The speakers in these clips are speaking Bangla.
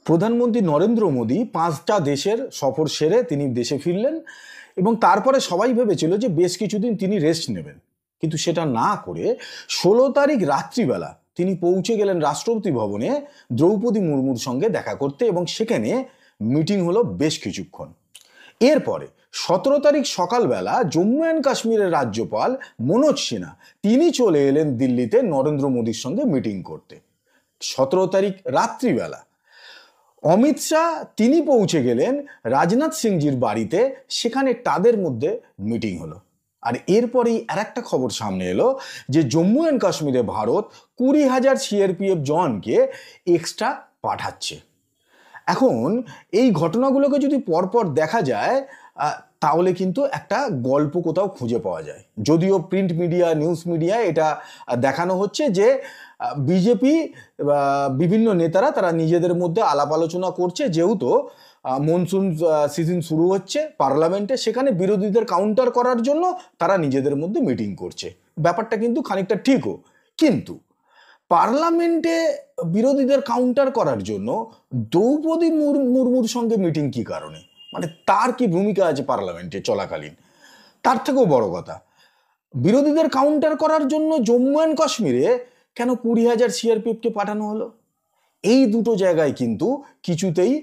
প্রধানমন্ত্রী নরেন্দ্র মোদী 5টা দেশের সফর সেরে তিনি দেশে ফিরলেন এবং তারপরে সবাই ভেবেছিল যে বেশ কিছুদিন তিনি রেস্ট নেবেন, কিন্তু সেটা না করে 16 তারিখ রাত্রিবেলা তিনি পৌঁছে গেলেন রাষ্ট্রপতি ভবনে দ্রৌপদী মুর্মুর সঙ্গে দেখা করতে এবং সেখানে মিটিং হলো বেশ কিছুক্ষণ। এরপরে 17 তারিখ সকালবেলা জম্মু অ্যান্ড কাশ্মীরের রাজ্যপাল মনোজ সিনহা তিনি চলে এলেন দিল্লিতে নরেন্দ্র মোদীর সঙ্গে মিটিং করতে। 17 তারিখ রাত্রিবেলা অমিত শাহ তিনি পৌঁছে গেলেন রাজনাথ সিংজির বাড়িতে, সেখানে তাদের মধ্যে মিটিং হলো। আর এরপরেই আর একটা খবর সামনে এলো যে জম্মু অ্যান্ড কাশ্মীরে ভারত 20,000 সিআরপিএফ জওয়ানকে এক্সট্রা পাঠাচ্ছে। এখন এই ঘটনাগুলোকে যদি পরপর দেখা যায় তাহলে কিন্তু একটা গল্প কোথাও খুঁজে পাওয়া যায়। যদিও প্রিন্ট মিডিয়া, নিউজ মিডিয়ায় এটা দেখানো হচ্ছে যে বিজেপি বিভিন্ন নেতারা তারা নিজেদের মধ্যে আলাপ আলোচনা করছে, যেহেতু মনসুন সিজন শুরু হচ্ছে পার্লামেন্টে, সেখানে বিরোধীদের কাউন্টার করার জন্য তারা নিজেদের মধ্যে মিটিং করছে। ব্যাপারটা কিন্তু খানিকটা ঠিকও, কিন্তু পার্লামেন্টে বিরোধীদের কাউন্টার করার জন্য দ্রৌপদী মুর্মুর সঙ্গে মিটিং কি কারণে, মানে তার কি ভূমিকা আছে পার্লামেন্টে চলাকালীন? তার থেকেও বড় কথা, বিরোধীদের কাউন্টার করার জন্য জম্মু অ্যান্ড কাশ্মীরে কেন 20,000 সিআরপিএফকে পাঠানো হলো? এই দুটো জায়গায় কিন্তু কিছুতেই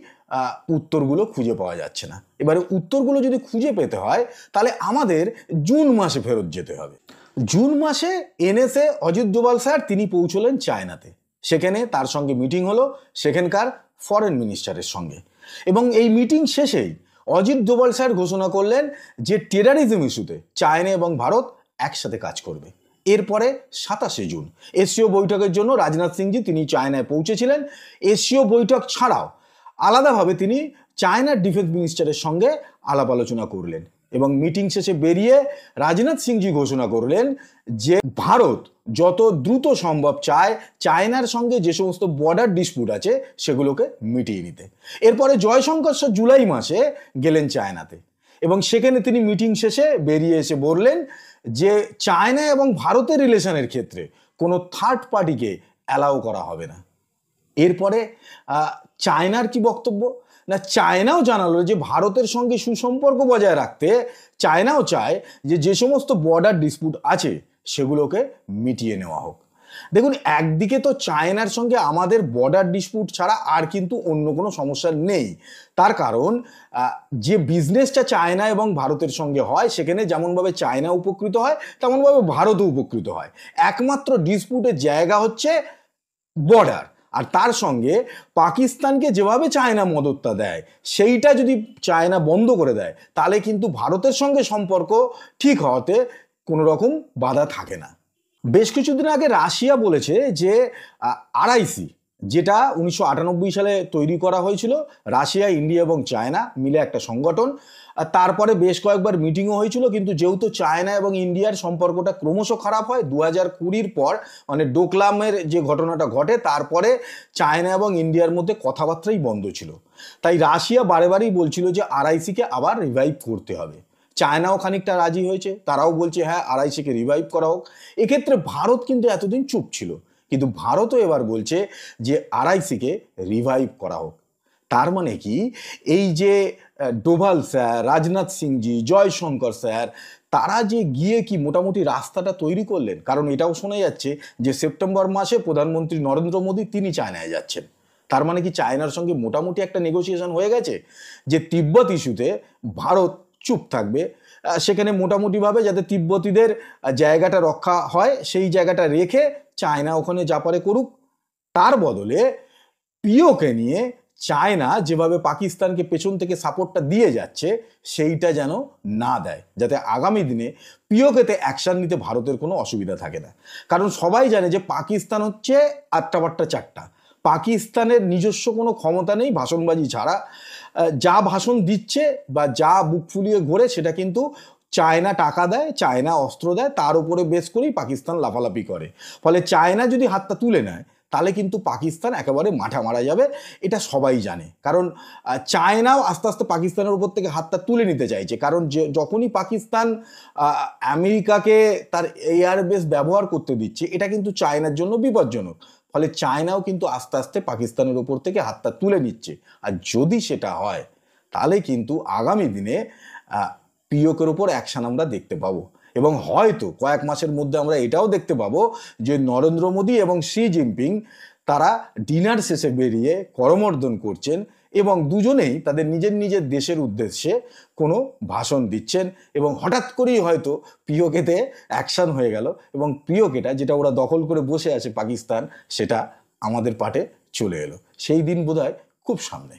উত্তরগুলো খুঁজে পাওয়া যাচ্ছে না। এবারে উত্তরগুলো যদি খুঁজে পেতে হয় তাহলে আমাদের জুন মাসে ফেরত যেতে হবে। জুন মাসে এনএসএ অজিত ডোভাল স্যার তিনি পৌঁছলেন চায়নাতে, সেখানে তার সঙ্গে মিটিং হলো সেখানকার ফরেন মিনিস্টারের সঙ্গে, এবং এই মিটিং শেষেই অজিত ডোভাল স্যার ঘোষণা করলেন যে টেরারিজম ইস্যুতে চায়না এবং ভারত একসাথে কাজ করবে। এরপরে 27শে জুন এসসিও বৈঠকের জন্য রাজনাথ সিংজি তিনি চায়নায় পৌঁছেছিলেন। এসসিও বৈঠক ছাড়াও আলাদাভাবে তিনি চায়নার ডিফেন্স মিনিস্টারের সঙ্গে আলাপ আলোচনা করলেন এবং মিটিং শেষে বেরিয়ে রাজনাথ সিংজি ঘোষণা করলেন যে ভারত যত দ্রুত সম্ভব চায় চায়নার সঙ্গে যে সমস্ত বর্ডার ডিসপিউট আছে সেগুলোকে মিটিয়ে নিতে। এরপরে জয়শঙ্কর স্যার জুলাই মাসে গেলেন চায়নাতে এবং সেখানে তিনি মিটিং শেষে বেরিয়ে এসে বললেন যে চায়না এবং ভারতের রিলেশনের ক্ষেত্রে কোনো থার্ড পার্টিকে অ্যালাউ করা হবে না। এরপরে চায়নার কি বক্তব্য না, চায়নাও জানালো যে ভারতের সঙ্গে সুসম্পর্ক বজায় রাখতে চায়নাও চায় যে যে সমস্ত বর্ডার ডিসপিউট আছে সেগুলোকে মিটিয়ে নেওয়া হোক। দেখুন, একদিকে তো চায়নার সঙ্গে আমাদের বর্ডার ডিসপিউট ছাড়া আর কিন্তু অন্য কোনো সমস্যা নেই। তার কারণ যে বিজনেসটা চায়না এবং ভারতের সঙ্গে হয় সেখানে যেমনভাবে চায়না উপকৃত হয় তেমনভাবে ভারতও উপকৃত হয়। একমাত্র ডিসপিউটের জায়গা হচ্ছে বর্ডার, আর তার সঙ্গে পাকিস্তানকে যেভাবে চায়না মদতটা দেয় সেইটা যদি চায়না বন্ধ করে দেয় তাহলে কিন্তু ভারতের সঙ্গে সম্পর্ক ঠিক হওয়াতে কোনো রকম বাধা থাকে না। বেশ কিছুদিন আগে রাশিয়া বলেছে যে আরআইসি, যেটা 1998 সালে তৈরি করা হয়েছিল, রাশিয়া, ইন্ডিয়া এবং চায়না মিলে একটা সংগঠন, তারপরে বেশ কয়েকবার মিটিংও হয়েছিল, কিন্তু যেহেতু চায়না এবং ইন্ডিয়ার সম্পর্কটা ক্রমশ খারাপ হয় 2020 পর, মানে ডোকলামের যে ঘটনাটা ঘটে তারপরে চায়না এবং ইন্ডিয়ার মধ্যে কথাবার্তাই বন্ধ ছিল। তাই রাশিয়া বারেবারই বলছিল যে আরআইসিকে আবার রিভাইভ করতে হবে। চায়নাও খানিকটা রাজি হয়েছে, তারাও বলছে হ্যাঁ আরআইসিকে রিভাইভ করা হোক। এক্ষেত্রে ভারত কিন্তু এতদিন চুপ ছিল, কিন্তু ভারতও এবার বলছে যে আরআইসিকে রিভাইভ করা হোক। তার মানে কি, এই যে ডোভাল স্যার, রাজনাথ সিংজি, জয়শঙ্কর স্যার তারা যে গিয়ে কি মোটামুটি রাস্তাটা তৈরি করলেন, কারণ এটাও শোনা যাচ্ছে যে সেপ্টেম্বর মাসে প্রধানমন্ত্রী নরেন্দ্র মোদী তিনি চায়নায় যাচ্ছেন। তার মানে কি চায়নার সঙ্গে মোটামুটি একটা নেগোসিয়েশন হয়ে গেছে যে তিব্বত ইস্যুতে ভারত চুপ থাকবে, সেখানে মোটামুটিভাবে যাতে তিব্বতীদের জায়গাটা রক্ষা হয় সেই জায়গাটা রেখে চায়না ওখানে যা পারে করুক। তার বদলে পিওকে নিয়ে চায়না যেভাবে পাকিস্তানকে পেছন থেকে সাপোর্টটা দিয়ে যাচ্ছে সেইটা যেন না দেয়, যাতে আগামী দিনে পিওকেতে অ্যাকশান নিতে ভারতের কোনো অসুবিধা থাকে না। কারণ সবাই জানে যে পাকিস্তান হচ্ছে আট্টাবাট্টা চারটা, পাকিস্তানের নিজস্ব কোনো ক্ষমতা নেই ভাষণবাজি ছাড়া। যা ভাষণ দিচ্ছে বা যা বুক ফুলিয়ে ঘোরে সেটা কিন্তু চায়না টাকা দেয়, চায়না অস্ত্র দেয়, তার উপরে বেস করেই পাকিস্তান লাফালাফি করে। ফলে চায়না যদি হাতটা তুলে নেয় তাহলে কিন্তু পাকিস্তান একেবারে মাঠা মারা যাবে, এটা সবাই জানে। কারণ চায়নাও আস্তে আস্তে পাকিস্তানের উপর থেকে হাতটা তুলে নিতে চাইছে, কারণ যখনই পাকিস্তান আমেরিকাকে তার এয়ারবেস ব্যবহার করতে দিচ্ছে এটা কিন্তু চায়নার জন্য বিপজ্জনক। ফলে চায়নাও কিন্তু আস্তে আস্তে পাকিস্তানের ওপর থেকে হাতটা তুলে নিচ্ছে। আর যদি সেটা হয় তাহলে কিন্তু আগামী দিনে পিওকের ওপর অ্যাকশন আমরা দেখতে পাবো, এবং হয়তো কয়েক মাসের মধ্যে আমরা এটাও দেখতে পাবো যে নরেন্দ্র মোদী এবং শি জিনপিং তারা ডিনার শেষে বেরিয়ে করমর্দন করছেন এবং দুজনেই তাদের নিজের নিজের দেশের উদ্দেশ্যে কোনো ভাষণ দিচ্ছেন, এবং হঠাৎ করেই হয়তো পিওকেতে অ্যাকশন হয়ে গেল এবং পিওকেটা যেটা ওরা দখল করে বসে আছে পাকিস্তান, সেটা আমাদের পাটে চলে এলো। সেই দিন বোধহয় খুব সামনে।